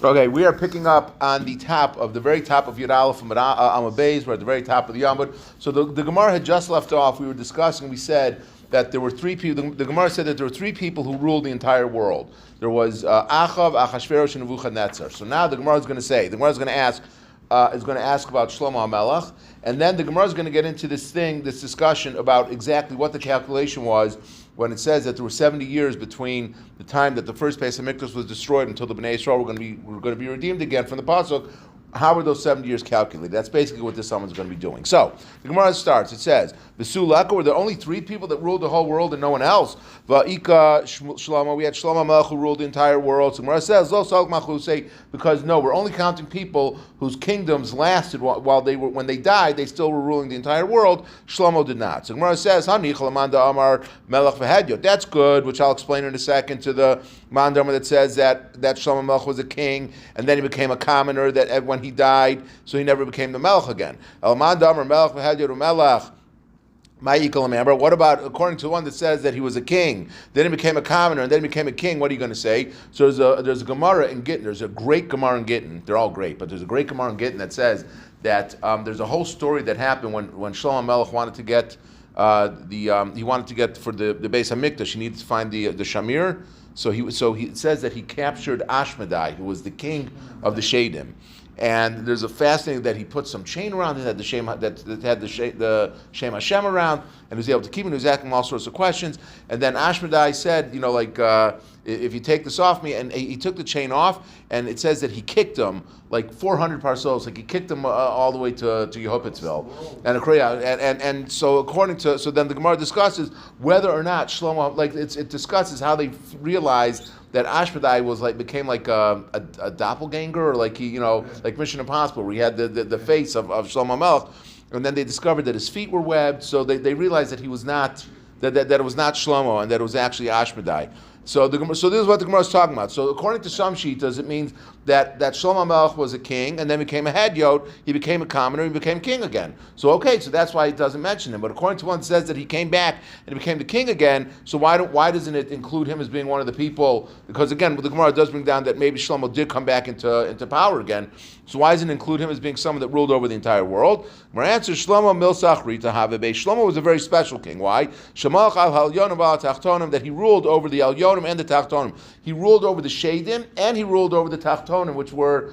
Okay, we are picking up on the very top of Yud Aleph from Amud Beis. We're at the very top of the Yamud. So the Gemara had just left off. We were discussing. We said that there were three people. The Gemara said that there were three people who ruled the entire world. There was Achav, Achashverosh, and Nebuchadnezzar. So now the Gemara is going to say. The Gemara is going to ask. About Shlomo HaMelech, and then the Gemara is going to get into this discussion about exactly what the calculation was when it says that there were 70 years between the time that the first Beis HaMikdash was destroyed until the Bnei Yisrael were going to be redeemed again from the Pasuk. How were those 70 years calculated? That's basically what this summon is going to be doing. So the Gemara starts. It says, "V'sulaka were there only three people that ruled the whole world and no one else? Va'ika Shlomo, we had Shlomo HaMelech who ruled the entire world." So the Gemara says, "Lo salk machu," say because no, we're only counting people whose kingdoms lasted when they died. They still were ruling the entire world. Shlomo did not. So the Gemara says, "Hani chalamanda amar melech v'hedyo." That's good, which I'll explain in a second to the mandama that says that Shlomo HaMelech was a king and then he became a commoner that when he died, so he never became the Melech again. What about according to the one that says that he was a king, then he became a commoner, and then he became a king? What are you going to say? So there's a Gemara in Gittin. There's a great Gemara in Gittin. They're all great, but there's a great Gemara in Gittin that says that there's a whole story that happened when Shlomo HaMelech wanted to get he wanted to get for the Beis HaMikdash. He needed to find the Shamir. So he says that he captured Ashmedai, who was the king of the Shadim. And there's a fascinating that he put some chain around it, had the Shem Hashem around, and he was able to keep him. He was asking him all sorts of questions. And then Ashmedai said, if you take this off me, and he took the chain off, and it says that he kicked him like 400 parcels, like he kicked him all the way to Yehupitzville. And so according to, so then the Gemara discusses whether or not Shlomo, it discusses how they realized that Ashmedai became like a doppelganger, or like like Mission Impossible, where he had the face of Shlomo HaMelech, and then they discovered that his feet were webbed, so they realized that he was not that it was not Shlomo and that it was actually Ashmedai. So this is what the Gemara is talking about. So according to some Shitas, it means that Shlomo HaMelech was a king and then became a hedyot, he became a commoner, he became king again. So that's why it doesn't mention him. But according to one that says that he came back and he became the king again, so why doesn't it include him as being one of the people? Because again, the Gemara does bring down that maybe Shlomo did come back into power again. So why doesn't it include him as being someone that ruled over the entire world? My answer: Shlomo milsach rita havebe. Shlomo was a very special king. Why? Shemalach al halyonim v'al tachtonim, that he ruled over the alyonim and the tachtonim. He ruled over the shadim and he ruled over the tachtonim, which were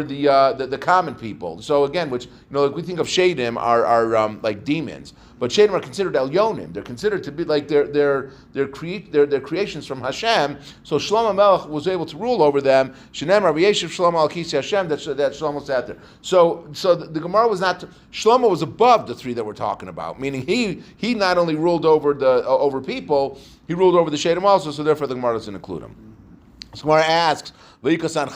the common people. So again, which like we think of shadim are like demons, but shadim are considered alyonim. They're considered to be like they're creations from Hashem. So Shlomo HaMelech was able to rule over them. Shenem Rabbi Yeshiv Shlomo al Kisi Hashem, that Shlomo sat there. So the Gemara was not. Shlomo was above the three that we're talking about, meaning he not only ruled over people, he ruled over the shadim also. So therefore, the Gemara doesn't include him. So Gemara asks, and it says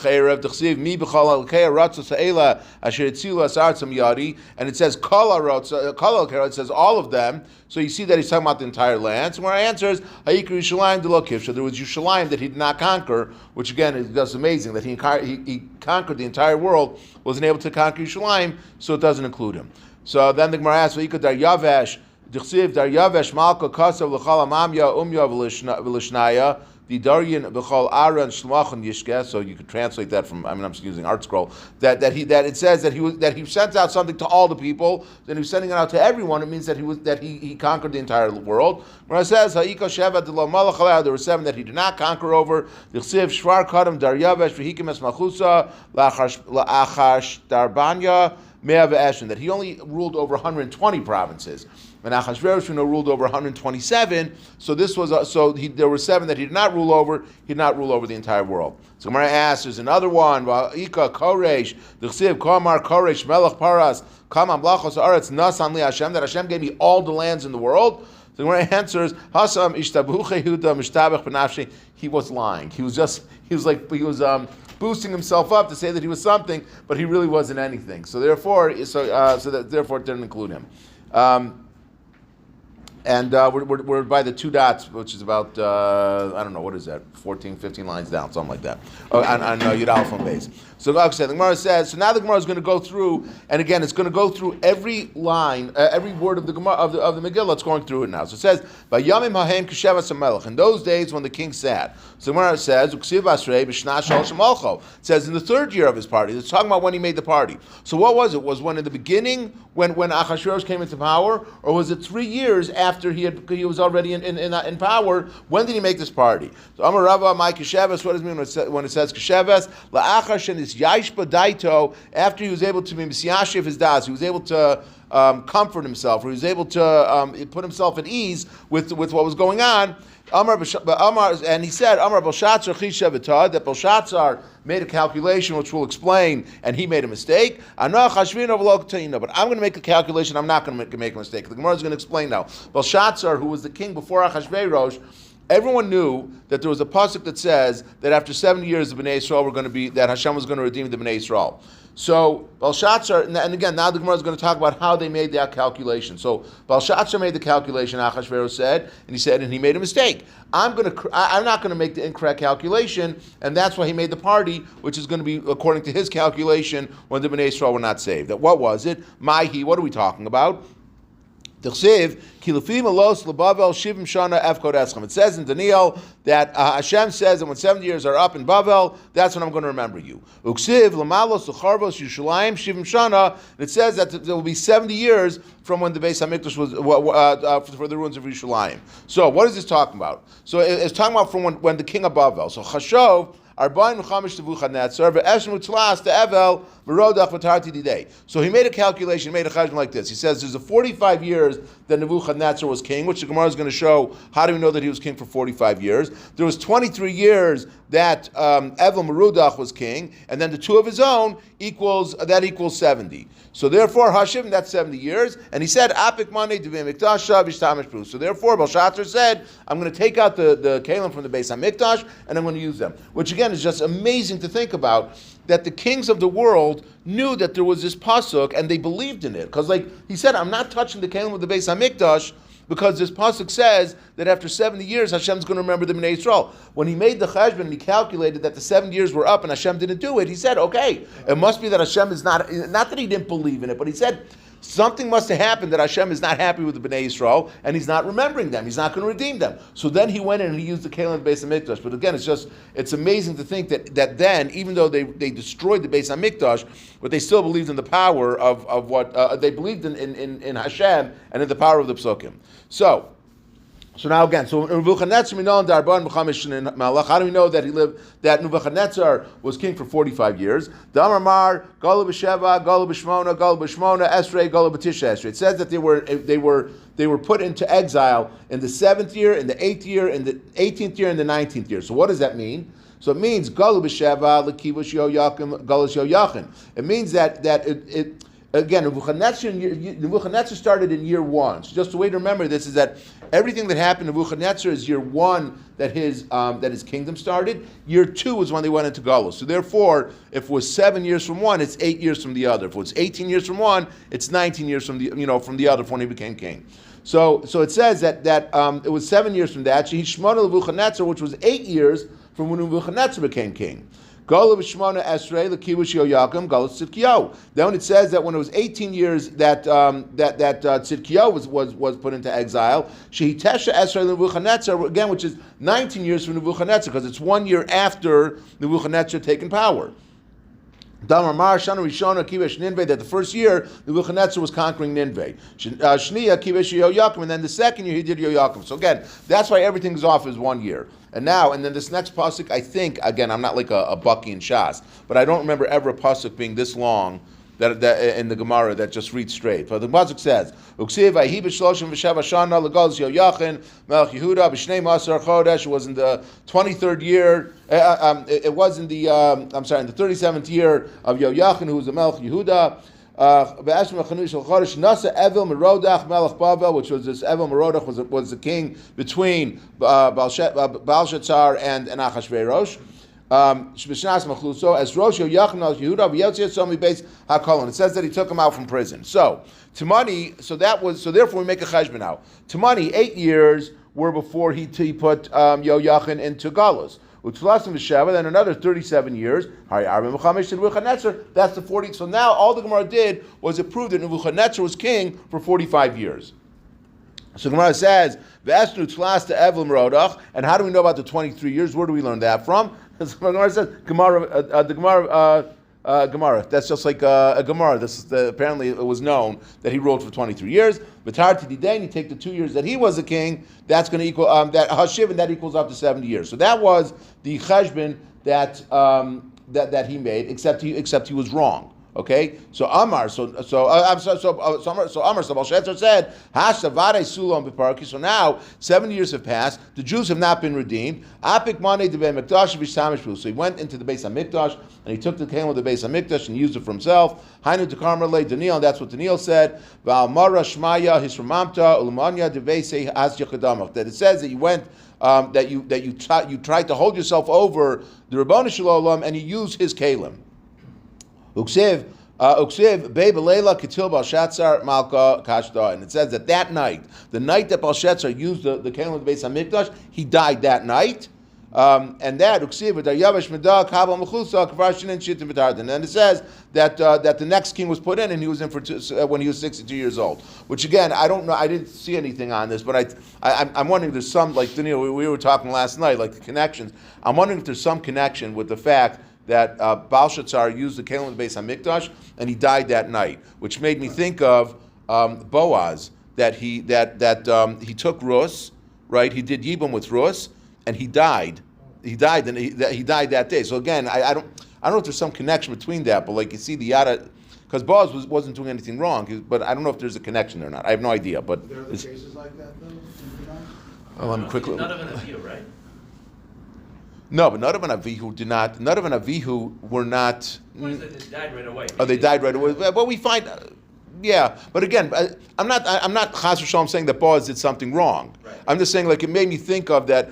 it says all of them. So you see that he's talking about the entire land. So Gemara answers, so there was Yerushalayim that he did not conquer, which again is just amazing that he conquered the entire world, wasn't able to conquer Yerushalayim, so it doesn't include him. So then the Gemara asks, Dar Yavesh Malka Kasav L'chal Amamya Umya V'Lishnaya the Daryan B'chol Aran Shmachan Yishkeh. So you could translate that from. I'm just using Art Scroll. That it says that he sent out something to all the people. Then he was sending it out to everyone. It means that he conquered the entire world. When it says Ha'ika Sheva D'Lo Malach Aleh, there were 7 that he did not conquer over. D'chsiv Shvar Kadam Dar Yavesh V'Hikim Es Machusa La'achash Darbanya Mea V'Eshin, that he only ruled over 120 provinces. And Achashverosh ruled over 127. So there were 7 that he did not rule over. He did not rule over the entire world. So Gemara asks, there's another one. Ika Koresh, D'chsiv Komar Koresh Melech Paras Kamam Lachos Aretz Nasan Li Hashem, that Hashem gave me all the lands in the world. So Gemara answers, Hasam Ishtabuche Yehuda Mishtabech B'Nafshi. He was lying. He was boosting himself up to say that he was something, but he really wasn't anything. So therefore, it didn't include him. And we're by the two dots, which is about, I don't know, what is that, 14, 15 lines down, something like that, on Yud Aleph on base. So like I said, the Gemara says, so now the Gemara is going to go through, and again, it's going to go through every line, every word of the Gemara, of the Megillah, it's going through it now. So it says, Vayamim hahem k'shevas hamelech, in those days when the king sat. So the Gemara says, Uksiv asrei b'shna shalosh hamalcho. It says in the third year of his party. It's talking about when he made the party. So what was it? Was when in the beginning, when Achashverosh came into power, or was it 3 years after he was already in power? When did he make this party? So Amar Rava, my k'shevas, what does it mean when it says k'shevas? La'achar shenis yashba daito, after he was able to be Messiashiv his das, he was able to comfort himself, or he was able to put himself at ease with what was going on. And he said, Amar Belshazzar Chishavitah, that Belshazzar made a calculation, which we'll explain, and he made a mistake. But I'm going to make a calculation, I'm not going to make a mistake. The Gemara is going to explain now. Belshazzar, who was the king before Achashverosh, everyone knew that there was a pasuk that says that after 70 years the Bnei Yisrael were going to be, that Hashem was going to redeem the Bnei Yisrael. So Belshazzar, and again, now the Gemara is going to talk about how they made that calculation. So Belshazzar made the calculation, Achashverosh said, and he made a mistake. I'm not going to make the incorrect calculation, and that's why he made the party, which is going to be according to his calculation when the Bnei Yisrael were not saved. What was it? Maihi, what are we talking about? It says in Daniel that Hashem says that when 70 years are up in Bavel, that's when I'm going to remember you. It says that there will be 70 years from when the Beis Hamikdash was for the ruins of Yerushalayim. So what is this talking about? So it's talking about from when the king of Bavel. So Chashov, so he made a calculation, made a cheshbon like this. He says there's a 45 years that Nebuchadnezzar was king, which the Gemara is going to show how do we know that he was king for 45 years. There was 23 years that Evel Merudach was king, and then the two of his own equals 70. So therefore, Hashem, that's 70 years. And he said, Apik Mane Devim Mikdash Vishtamish Pru. So therefore, Belshazzar said, I'm going to take out the kalim from the Beis HaMikdash, and I'm going to use them. Which again is just amazing to think about, that the kings of the world knew that there was this pasuk, and they believed in it. Because like he said, I'm not touching the kalim of the Beis HaMikdash, because this pasuk says that after 70 years, Hashem's going to remember the Bnei Yisrael. When he made the cheshbon and he calculated that the 7 years were up and Hashem didn't do it, he said, okay, it must be that Hashem is not that he didn't believe in it, but he said, something must have happened that Hashem is not happy with the Bnei Yisrael, and He's not remembering them. He's not going to redeem them. So then He went in and He used the Kalim of the Beis HaMikdash. But again, it's amazing to think that then, even though they destroyed the Beis HaMikdash, but they still believed in the power of what they believed in Hashem and in the power of the Psukim. So now again, so Nebuchadnezzar, how do we know that Nebuchadnezzar was king for 45 years? Damar Mar, Galu b'Sheva, Galu b'Shmona, Esrei, Galu b'Tisha Esrei. It says that they were put into exile in the 7th year, in the 8th year, in the 18th year, and the 19th year. So what does that mean? So it means Galu b'Sheva, Lekivush Yoyakim, Galus Yoyachin. It means that again, Nebuchadnezzar started in year 1. So just the way to remember this is that everything that happened to Nebuchadnezzar is year 1 that his kingdom started. Year 2 was when they went into Galus. So therefore, if it was 7 years from one, it's 8 years from the other. If it was 18 years from one, it's 19 years from the other when he became king. So it says that it was 7 years from that. Shehishmona Nebuchadnezzar, which was 8 years from when Nebuchadnezzar became king. Then it says that when it was 18 years that Tzidkiyahu was put into exile, Shehitesha Esrei Nebuchadnezzar, again, which is 19 years from Nebuchadnezzar, because it's 1 year after Nebuchadnezzar taken power. That the first year Nebuchadnezzar was conquering Nineveh. And then the second year he did Yoyakim. So again, that's why everything's off as 1 year. And then this next pasuk, I think, again, I'm not like a Bucky and Shas, but I don't remember ever a pasuk being this long that in the Gemara that just reads straight. But the pasuk says, it was in the 23rd year. It was in the in the 37th year of Yoyachin, who was the Melech Yehuda. Nasa Evil Merodach Melech Bavel, which was this Evil Merodach was the king between Belshazzar and Achashverosh. Shbishnas Machluso as Roshio Yachanal Yehuda v'Yotzei Somi Beis HaKolon. It says that he took him out from prison. So Timani, so therefore we make a cheshbon now. Timani, 8 years were before he put Yoyachin into Galus. Utzlasim v'Sheva, then another 37 years. That's the 40. So now all the Gemara did was it proved that Nebuchadnezzar was king for 45 years. So Gemara says, "V'esnu tzlas to Evlim Rodach." And how do we know about the 23 years? Where do we learn that from? So Gemara says, Gemara. That's just like a Gemara. Apparently it was known that he ruled for 23 years. V'tar Tididain, you take the 2 years that he was a king, that's going to equal that Hashiv, and that equals up to 70 years. So that was the cheshbon that he made, except he was wrong. Okay, so Amar, so Belshazzar said, Hashavare Sulam Biparki. So now 70 years have passed. The Jews have not been redeemed. Apik Mane de Mikdash v'Shtamish. So he went into the Beis Hamikdash and he took the camel of the Beis Hamikdash and used it for himself. Hainu de Karmelei Daniel, and that's what Daniel said. Va'Almara Shmaya Hisramamta Ulmanya de Veisei As Yechadamach. That it says that you went. That you tried to hold yourself over the Rabbanu Shalom and you use his kalim. Uksiv Be'Belela Ketil Belshazzar Malka Kashda, and it says that night, the night that Belshazzar used the kalim of the Beis Hamikdash, he died that night. And that Uksiv Dayavish Medah Kabal Mechusa Kvarshin and Shittim V'Tardan. And it says that the next king was put in, and he was in when he was 62 years old. Which again, I don't know. I didn't see anything on this, but I'm wondering if there's some, like Daniel, we were talking last night, like the connections. I'm wondering if there's some connection with the fact that Belshazzar used the kalim of the Beis Hamikdash and he died that night, which made me think of Boaz, that he took Rus, right? He did Yibum with Rus, and he died. He died that day. So again, I don't know if there's some connection between that, but like you see the Yada, because Boaz wasn't doing anything wrong, but I don't know if there's a connection there or not. I have no idea. But there are cases like that though. Let me quickly. None of an Avihu, right? No, but Nadav and Avihu were not. They died right away. Oh, they died right away. But we find, yeah. But again, I'm not Chas v'Shalom saying that Boaz did something wrong. Right. I'm just saying, like, it made me think of that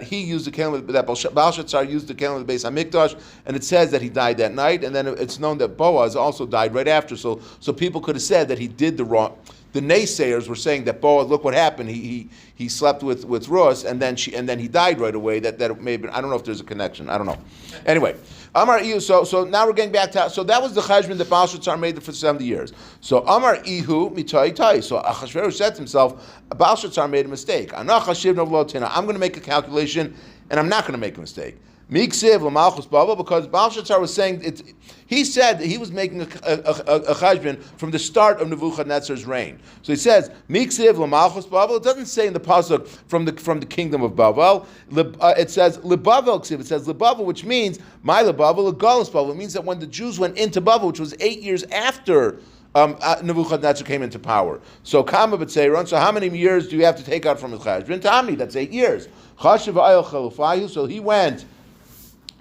he used the kalim, that Belshazzar used the kalim of the Beis Hamikdash, and it says that he died that night, and then it's known that Boaz also died right after. So people could have said that he did the wrong. The naysayers were saying that Boaz, look what happened. He slept with Rus, and then he died right away. That maybe, I don't know if there's a connection. I don't know. Anyway, Amar Ihu. So now we're getting back to, so that was the cheshbon that Belshazzar made for 70 years. So Amar Ihu mitai tai. So Achashverosh said to himself, Belshazzar made a mistake. I'm going to make a calculation, and I'm not going to make a mistake. Miksiv l'malchus baba, because Belshazzar was saying he said that he was making a cheshbon from the start of Nebuchadnezzar's reign. So he says Miksiv l'malchus baba. It doesn't say in the pasuk from the kingdom of Bavel. It says lebavel ksiv. It says lebavel, which means my lebavel legalus Bavel. It means that when the Jews went into Bavel, which was 8 years after Nebuchadnezzar came into power. So Kama b'tzeiron. So how many years do you have to take out from his cheshbon? Tamni, that's 8 years. Chashiv ayil chalufayu. So he went.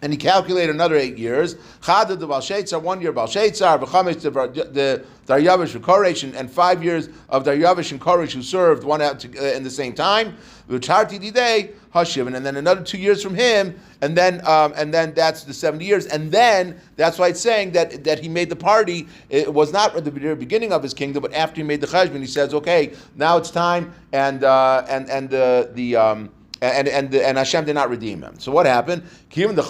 And he calculated another 8 years. Chada the Belshazzar, 1 year Belshazzar, v'chamesh the Daryavish v'Koresh, and 5 years of Daryavish and Koresh who served one out in the same time. V'charti didei Hashiv, and then another 2 years from him, and then that's the 70 years, and then that's why it's saying that he made the party. It was not at the very beginning of his kingdom, but after he made the cheshbon, he says, okay, now it's time, and Hashem did not redeem him. So what happened? So once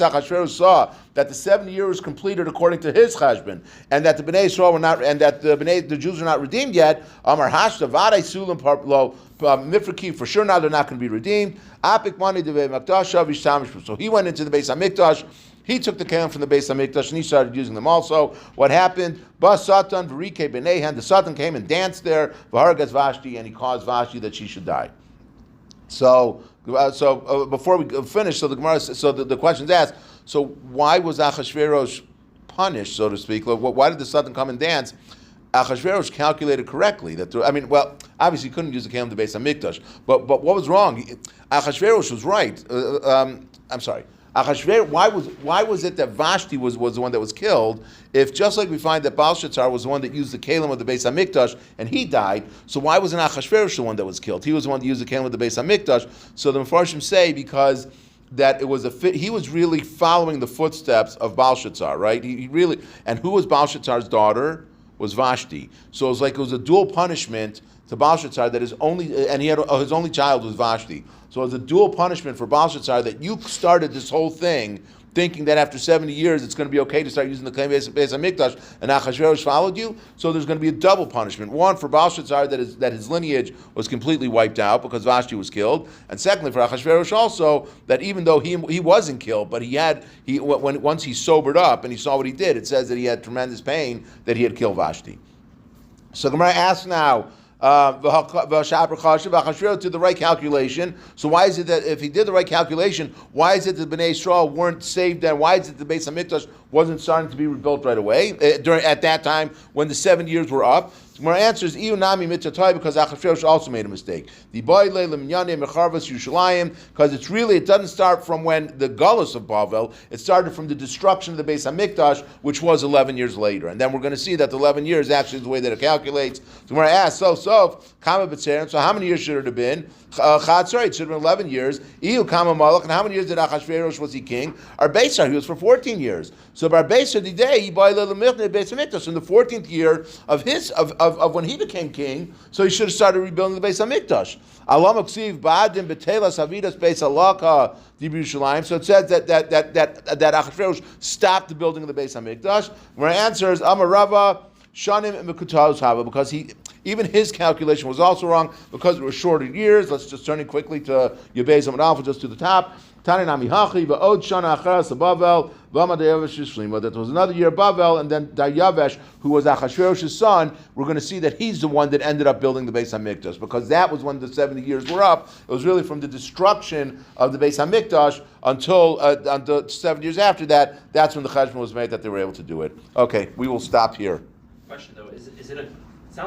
Achashverosh saw that the 70 years was completed according to his cheshbon, and that the Bnei Yisrael were not, and that the Jews were not redeemed yet, Amar Hashta Vadei Sulam Parlo Mifraki, for sure now they're not going to be redeemed. So he went into the Beis Hamikdash. He took the kalim from the Beis Hamikdash and he started using them also. What happened? Bas Satan v'rike b'neihan. The Satan came and danced there. V'haragas Vashti, and he caused Vashti that she should die. So before we finish, so the Gemara, so the question's asked. So why was Achashverosh punished, so to speak? Why did the Satan come and dance? Achashverosh calculated correctly obviously he couldn't use the kalim of the Beis Hamikdash, but what was wrong? Achashverosh was right. I'm sorry. Achashverosh, why was it that Vashti was the one that was killed? If just like we find that Belshazzar was the one that used the kalim of the Beis Hamikdash and he died, so why wasn't Achashverosh the one that was killed? He was the one that used the kalim of the Beis Hamikdash. So the Mefarshim say because that it was he was really following the footsteps of Belshazzar, right? He really, and who was Belshazzar's daughter? Was Vashti. So it was a dual punishment to Belshazzar that his only child was Vashti. So it was a dual punishment for Belshazzar that you started this whole thing thinking that after 70 years it's going to be okay to start using the Beis HaMikdash, and Achashverosh followed you. So there's going to be a double punishment. One for Belshazzar that his lineage was completely wiped out because Vashti was killed, and secondly for Achashverosh also that even though he wasn't killed, but once he sobered up and he saw what he did, it says that he had tremendous pain that he had killed Vashti. So Gemara asks now, to the right calculation. So why is it that if he did the right calculation, why is it that Bnei Yisrael weren't saved then? Why is it the Beis HaMikdash wasn't starting to be rebuilt right away at that time when the 7 years were up? So my answer is because Achashverosh also made a mistake. Because it doesn't start from when the Galus of Bavel, it started from the destruction of the Beis HaMikdash, which was 11 years later. And then we're going to see that the 11 years actually is the way that it calculates. So when I ask, so how many years should it have been? It should have been 11 years. And how many years did Achashverosh was he king? Arbeisar, he was for 14 years. So Arbeisar the day he bought in the 14th year of when he became king, so he should have started rebuilding the Beis HaMikdash. So it says that Achashverosh stopped the building of the Beis HaMikdash. My answer is Amarava Shanim Mekutaz Hava, because even his calculation was also wrong because it was shorter years. Let's just turn it quickly to Yebez Amud Alpha, just to the top. Taninami Hachi va'od Shana Acharas Bavel v'Amad Dayavesh Shlima. That was another year of Bavel, and then Dayavesh, who was Achashverosh's son. We're going to see that he's the one that ended up building the Beis HaMikdash, because that was when the 70 years were up. It was really from the destruction of the Beis HaMikdash until 7 years after that. That's when the cheshbon was made that they were able to do it. Okay, we will stop here. Question though, is it a